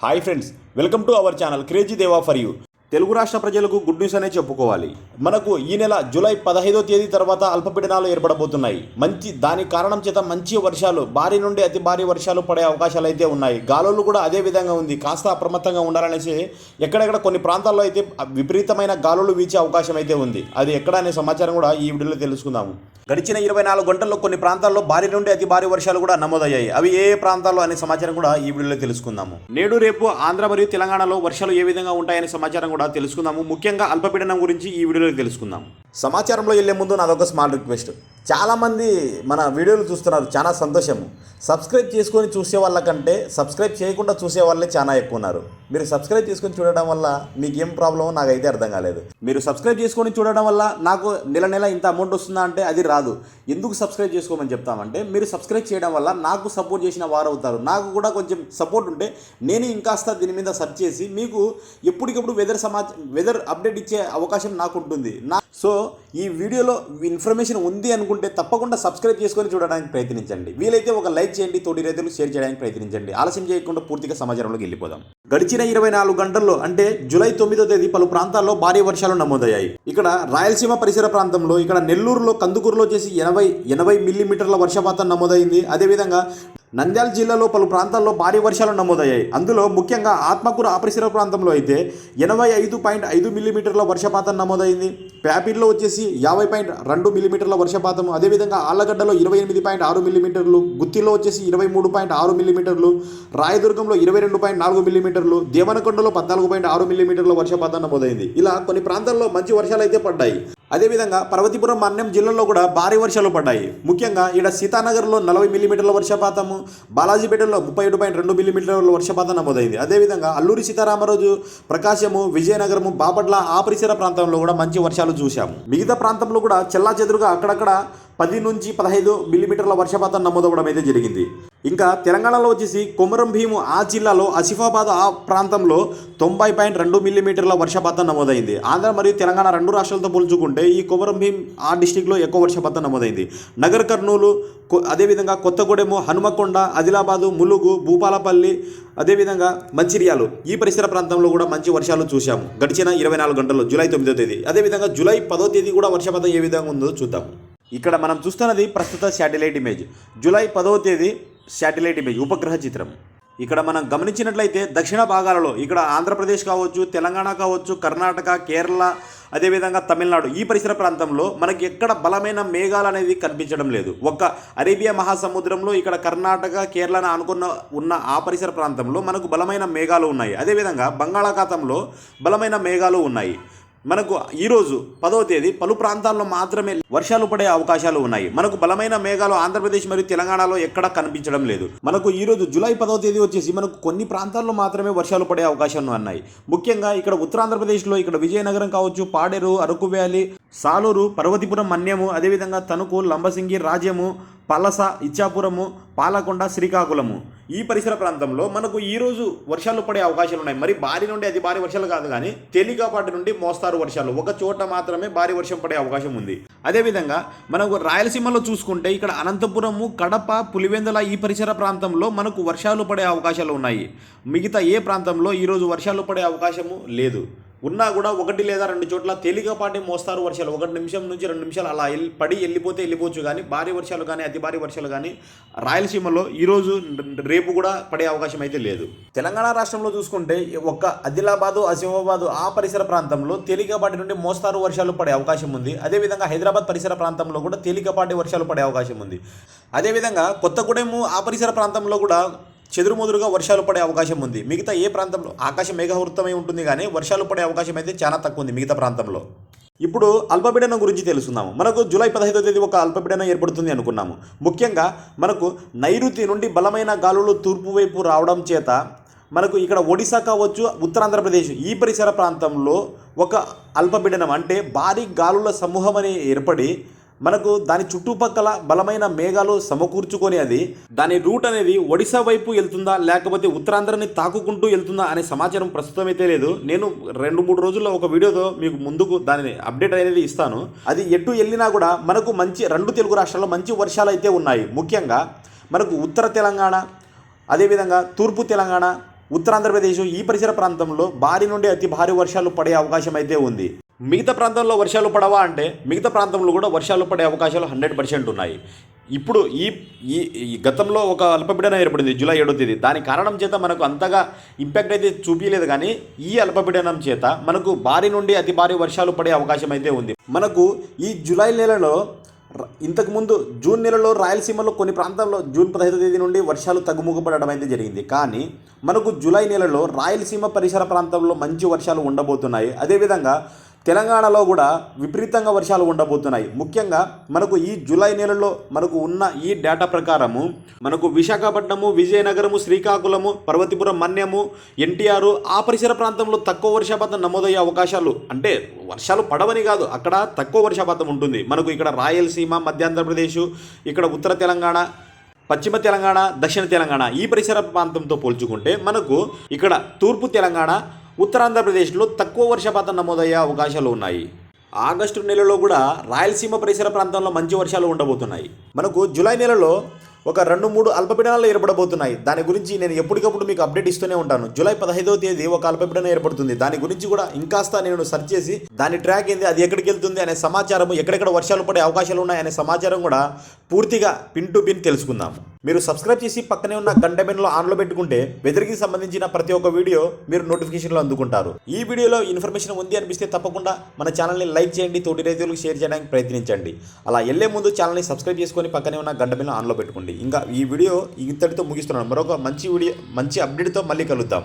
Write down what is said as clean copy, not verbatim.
Hi friends, welcome to our channel crazy దేవా for you. Telugu రాష్ట్ర ప్రజలకు గుడ్ న్యూస్ అనే చెప్పుకోవాలి. మనకు ఈ నెల జూలై 15వ తేదీ తర్వాత అల్పపీడనాలు ఏర్పడబోతున్నాయి. దాని కారణం చేత మంచి వర్షాలు, భారీ నుండి అతి భారీ వర్షాలు పడే అవకాశాలు అయితే ఉన్నాయి. గాలులు కూడా అదే విధంగా ఉంది. కాస్త అప్రమత్తంగా ఉండాలనేసి ఎక్కడెక్కడ కొన్ని ప్రాంతాల్లో అయితే విపరీతమైన గాలులు వీచే అవకాశం అయితే ఉంది. అది ఎక్కడ అనే సమాచారం కూడా ఈ వీడియోలో తెలుసుకుందాము. గడిచిన 24 గంటల్లో కొన్ని ప్రాంతాల్లో భారీ నుండి అతి భారీ వర్షాలు కూడా నమోదయ్యాయి. అవి ఏ ప్రాంతాల్లో అనే సమాచారం కూడా ఈ వీడియోలో తెలుసుకుందాము. నేడు రేపు ఆంధ్ర మరియు తెలంగాణలో వర్షాలు ఏ విధంగా ఉంటాయనే సమాచారం కూడా తెలుసుకుందాము. ముఖ్యంగా అల్పపీడనం గురించి ఈ వీడియోలో తెలుసుకుందాము. సమాచారంలో వెళ్లే ముందు నాదొక స్మాల్ రిక్వెస్ట్. చాలామంది మన వీడియోలు చూస్తున్నారు, చాలా సంతోషము. సబ్స్క్రైబ్ చేసుకొని చూసే వాళ్ళకంటే సబ్స్క్రైబ్ చేయకుండా చూసే వాళ్ళే చాలా ఎక్కువ ఉన్నారు. మీరు సబ్స్క్రైబ్ చేసుకొని చూడడం వల్ల మీకు ఏం ప్రాబ్లమో నాకైతే అర్థం కాలేదు. మీరు సబ్స్క్రైబ్ చేసుకొని చూడడం వల్ల నాకు నెల ఇంత అమౌంట్ వస్తుందా అంటే అది రాదు. ఎందుకు సబ్స్క్రైబ్ చేసుకోమని చెప్తామంటే, మీరు సబ్స్క్రైబ్ చేయడం వల్ల నాకు సపోర్ట్ చేసిన వారు అవుతారు. నాకు కూడా కొంచెం సపోర్ట్ ఉంటే నేను ఇంకాస్త దీని మీద సెర్చ్ చేసి మీకు ఎప్పటికప్పుడు వెదర్ అప్డేట్ ఇచ్చే అవకాశం నాకు ఉంటుంది. సో ఈ వీడియోలో ఇన్ఫర్మేషన్ ఉంది అనుకుంటే తప్పకుండా సబ్స్క్రైబ్ చేసుకొని చూడడానికి ప్రయత్నించండి. వీలైతే ఒక లైక్ చేయండి, తోటి రైతులు షేర్ చేయడానికి ప్రయత్నించండి. ఆలస్యం చేయకుండా పూర్తిగా సమాచారంలోకి వెళ్ళిపోదాం. గడిచిన 24 గంటల్లో అంటే జూలై 9వ తేదీ పలు ప్రాంతాల్లో భారీ వర్షాలు నమోదయ్యాయి. ఇక్కడ రాయలసీమ పరిసర ప్రాంతంలో, ఇక్కడ నెల్లూరులో, కందుకూరులో వచ్చేసి 80 మిల్లీమీటర్ల వర్షపాతం నమోదైంది. అదేవిధంగా నంద్యాల జిల్లాలో పలు ప్రాంతాల్లో భారీ వర్షాలు నమోదయ్యాయి. అందులో ముఖ్యంగా ఆత్మకూరు పరిసర ప్రాంతంలో అయితే 85.5 మిల్లీమీటర్ల వర్షపాతం నమోదైంది. ప్యాపిల్లో వచ్చేసి 50.2 మిల్లీమీటర్ల వర్షపాతం. అదేవిధంగా ఆళ్లగడ్డలో 28.6 మిల్లీమీటర్లు, గుత్తిలో వచ్చేసి 23.6 మిల్లీమీటర్లు, రాయదుర్గంలో 22.4 మిల్లీమీటర్లు, దేవనకొండలో 14.6 మిల్లీమీటర్ల వర్షపాతం నమోదైంది. ఇలా కొన్ని ప్రాంతాల్లో మంచి వర్షాలు అయితే పడ్డాయి. అదేవిధంగా పర్వతీపురం, మన్యం జిల్లాలో కూడా భారీ వర్షాలు పడ్డాయి. ముఖ్యంగా ఇక్కడ సీతానగర్లో 40 మిల్లీమీటర్ల వర్షపాతము, బాలాజీపేటలో 37.2 మిల్లీమీటర్ల వర్షపాతం నమోదైంది. అదేవిధంగా అల్లూరి సీతారామరాజు, ప్రకాశము, విజయనగరము, బాపట్ల ఆ పరిసర ప్రాంతంలో కూడా మంచి వర్షాలు చూశాము. మిగతా ప్రాంతంలో కూడా చెల్లాచెదురుగా అక్కడక్కడ 10 నుంచి 15 మిల్లీమీటర్ల వర్షపాతం నమోదవడం అయితే జరిగింది. ఇంకా తెలంగాణలో వచ్చేసి కొమరం భీము ఆ జిల్లాలో, ఆసిఫాబాద్ ఆ ప్రాంతంలో 90.2 మిల్లీమీటర్ల వర్షపాతం నమోదైంది. ఆంధ్ర మరియు తెలంగాణ రెండు రాష్ట్రాలతో పోల్చుకుంటే ఈ కొమరం భీం ఆ డిస్టిక్లో ఎక్కువ వర్షపాతం నమోదైంది. నగర్ కర్నూలు, అదేవిధంగా కొత్తగూడెము, హనుమకొండ, ఆదిలాబాదు, ములుగు, భూపాలపల్లి, అదేవిధంగా మంచిర్యాలు ఈ పరిసర ప్రాంతంలో కూడా మంచి వర్షాలు చూశాము గడిచిన 24 గంటల్లో జూలై 9వ తేదీ. అదేవిధంగా జూలై 10వ తేదీ కూడా వర్షపాతం ఏ విధంగా ఉందో చూద్దాం. ఇక్కడ మనం చూస్తున్నది ప్రస్తుత శాటిలైట్ ఇమేజ్. జూలై 10వ తేదీ శాటిలైట్ ఇమేజ్, ఉపగ్రహ చిత్రం. ఇక్కడ మనం గమనించినట్లయితే దక్షిణ భాగాలలో, ఇక్కడ ఆంధ్రప్రదేశ్ కావచ్చు, తెలంగాణ కావచ్చు, కర్ణాటక, కేరళ, అదేవిధంగా తమిళనాడు ఈ పరిసర ప్రాంతంలో మనకి ఎక్కడ బలమైన మేఘాలు అనేది కనిపించడం లేదు. ఒక్క అరేబియా మహాసముద్రంలో, ఇక్కడ కర్ణాటక, కేరళను ఆనుకున్న ఉన్న ఆ పరిసర ప్రాంతంలో మనకు బలమైన మేఘాలు ఉన్నాయి. అదేవిధంగా బంగాళాఖాతంలో బలమైన మేఘాలు ఉన్నాయి. మనకు ఈరోజు 10వ తేదీ పలు ప్రాంతాల్లో మాత్రమే వర్షాలు పడే అవకాశాలు ఉన్నాయి. మనకు బలమైన మేఘాలు ఆంధ్రప్రదేశ్ మరియు తెలంగాణలో ఎక్కడ కనిపించడం లేదు. మనకు ఈరోజు జూలై 10వ తేదీ వచ్చేసి మనకు కొన్ని ప్రాంతాల్లో మాత్రమే వర్షాలు పడే అవకాశాలు ఉన్నాయి. ముఖ్యంగా ఇక్కడ ఉత్తరాంధ్రప్రదేశ్లో, ఇక్కడ విజయనగరం కావచ్చు, పాడేరు, అరకు వ్యాలీ, సాలూరు, పర్వతీపురం, మన్యము, అదేవిధంగా తణుకు, లంబసింగి, రాజ్యము, పలస, ఇచ్చాపురము, పాలకొండ, శ్రీకాకుళము ఈ పరిసర ప్రాంతంలో మనకు ఈరోజు వర్షాలు పడే అవకాశాలు ఉన్నాయి. మరి భారీ నుండి అతి భారీ వర్షాలు కాదు, కానీ తేలికపాటి నుండి మోస్తారు వర్షాలు, ఒక చోట మాత్రమే భారీ వర్షం పడే అవకాశం ఉంది. అదేవిధంగా మనకు రాయలసీమలో చూసుకుంటే ఇక్కడ అనంతపురము, కడప, పులివెందుల ఈ పరిసర ప్రాంతంలో మనకు వర్షాలు పడే అవకాశాలు ఉన్నాయి. మిగతా ఏ ప్రాంతంలో ఈరోజు వర్షాలు పడే అవకాశము లేదు. ఉన్నా కూడా 1 లేదా 2 చోట్ల తేలికపాటి మోస్తారు వర్షాలు, 1 నిమిషం నుంచి 2 నిమిషాలు అలా వెళ్ళిపోవచ్చు. కానీ భారీ వర్షాలు కానీ అతి భారీ వర్షాలు కానీ రాయలసీమలో ఈరోజు రేపు కూడా పడే అవకాశం అయితే లేదు. తెలంగాణ రాష్ట్రంలో చూసుకుంటే ఒక్క ఆదిలాబాదు, ఆసిఫాబాదు ఆ పరిసర ప్రాంతంలో తేలికపాటి నుండి మోస్తారు వర్షాలు పడే అవకాశం ఉంది. అదేవిధంగా హైదరాబాద్ పరిసర ప్రాంతంలో కూడా తేలికపాటి వర్షాలు పడే అవకాశం ఉంది. అదేవిధంగా కొత్తగూడెము ఆ పరిసర ప్రాంతంలో కూడా చెదురుమదురుగా వర్షాలు పడే అవకాశం ఉంది. మిగతా ఏ ప్రాంతంలో ఆకాశం మేఘావృతమై ఉంటుంది, కానీ వర్షాలు పడే అవకాశం అయితే చాలా తక్కువ ఉంది మిగతా ప్రాంతంలో. ఇప్పుడు అల్పపీడనం గురించి తెలుసుకుందాము. మనకు జూలై 15వ తేదీ ఒక అల్పపీడనం ఏర్పడుతుంది అనుకున్నాము. ముఖ్యంగా మనకు నైరుతి నుండి బలమైన గాలులు తూర్పు వైపు రావడం చేత మనకు ఇక్కడ ఒడిశా కావచ్చు, ఉత్తరాంధ్రప్రదేశ్ ఈ పరిసర ప్రాంతంలో ఒక అల్పపీడనం అంటే భారీ గాలుల సమూహం అని ఏర్పడి మనకు దాని చుట్టుపక్కల బలమైన మేఘాలు సమకూర్చుకొని దాని రూట్ అనేది ఒడిశా వైపు వెళ్తుందా లేకపోతే ఉత్తరాంధ్రని తాకుకుంటూ వెళ్తుందా అనే సమాచారం ప్రస్తుతం అయితే లేదు. నేను 2-3 రోజుల్లో ఒక వీడియోతో మీకు ముందుకు దాని అప్డేట్ అనేది ఇస్తాను. అది ఎటు వెళ్ళినా కూడా మనకు మంచి 2 తెలుగు రాష్ట్రాల్లో మంచి వర్షాలు అయితే ఉన్నాయి. ముఖ్యంగా మనకు ఉత్తర తెలంగాణ, అదేవిధంగా తూర్పు తెలంగాణ, ఉత్తరాంధ్రప్రదేశ్ ఈ పరిసర ప్రాంతంలో భారీ నుండి అతి భారీ వర్షాలు పడే అవకాశం అయితే ఉంది. మిగతా ప్రాంతంలో వర్షాలు పడవా అంటే మిగతా ప్రాంతంలో కూడా వర్షాలు పడే అవకాశాలు 100% ఉన్నాయి. ఇప్పుడు ఈ ఈ ఈ గతంలో ఒక అల్పపీడనం ఏర్పడింది జూలై 7వ తేదీ. దాని కారణం చేత మనకు అంతగా ఇంపాక్ట్ అయితే చూపించలేదు, కానీ ఈ అల్పపీడనం చేత మనకు భారీ నుండి అతి భారీ వర్షాలు పడే అవకాశం అయితే ఉంది. మనకు ఈ జూలై నెలలో ఇంతకుముందు జూన్ నెలలో రాయలసీమలో కొన్ని ప్రాంతాల్లో జూన్ 15వ తేదీ నుండి వర్షాలు తగ్గుముఖపడడం అయితే జరిగింది. కానీ మనకు జూలై నెలలో రాయలసీమ పరిసర ప్రాంతాల్లో మంచి వర్షాలు ఉండబోతున్నాయి. అదేవిధంగా తెలంగాణలో కూడా విపరీతంగా వర్షాలు ఉండబోతున్నాయి. ముఖ్యంగా మనకు ఈ జూలై నెలలో మనకు ఉన్న ఈ డేటా ప్రకారము మనకు విశాఖపట్నము, విజయనగరము, శ్రీకాకుళము, పర్వతీపురం, మన్యము, ఎన్టీఆర్ ఆ పరిసర ప్రాంతంలో తక్కువ వర్షపాతం నమోదయ్యే అవకాశాలు, అంటే వర్షాలు పడవని కాదు, అక్కడ తక్కువ వర్షపాతం ఉంటుంది. మనకు ఇక్కడ రాయలసీమ, మధ్యాంధ్రప్రదేశ్, ఇక్కడ ఉత్తర తెలంగాణ, పశ్చిమ తెలంగాణ, దక్షిణ తెలంగాణ ఈ పరిసర ప్రాంతంతో పోల్చుకుంటే మనకు ఇక్కడ తూర్పు తెలంగాణ, ఉత్తరాంధ్రప్రదేశ్లో తక్కువ వర్షపాతం నమోదయ్యే అవకాశాలు ఉన్నాయి. ఆగస్టు నెలలో కూడా రాయలసీమ పరిసర ప్రాంతంలో మంచి వర్షాలు ఉండబోతున్నాయి. మనకు జూలై నెలలో ఒక 2-3 అల్పపీడనాలు ఏర్పడబోతున్నాయి. దాని గురించి నేను ఎప్పటికప్పుడు మీకు అప్డేట్ ఇస్తూనే ఉంటాను. జూలై 15వ తేదీ ఒక అల్పపీడనం ఏర్పడుతుంది. దాని గురించి కూడా ఇంకాస్త నేను సెర్చ్ చేసి దాని ట్రాక్ ఏంది, అది ఎక్కడికి వెళ్తుంది అనే సమాచారం, ఎక్కడెక్కడ వర్షాలు పడే అవకాశాలు ఉన్నాయి అనే సమాచారం కూడా పూర్తిగా పిన్ టు పిన్ తెలుసుకుందాం. మీరు సబ్స్క్రైబ్ చేసి పక్కనే ఉన్న గంట బెల్ను ఆన్లో పెట్టుకుంటే వెదర్కి సంబంధించిన ప్రతి ఒక్క వీడియో మీరు నోటిఫికేషన్లో అందుకుంటారు. ఈ వీడియోలో ఇన్ఫర్మేషన్ ఉంది అనిపిస్తే తప్పకుండా మన ఛానల్ని లైక్ చేయండి, తోటి రైతులకు షేర్ చేయడానికి ప్రయత్నించండి. అలా వెళ్ళే ముందు ఛానల్ని సబ్స్క్రైబ్ చేసుకొని పక్కనే ఉన్న గంట బెల్ను ఆన్లో పెట్టుకోండి. ఇంకా ఈ వీడియో ఇంతటితో ముగిస్తున్నాను. మరొక మంచి అప్డేట్తో మళ్ళీ కలుద్దాం.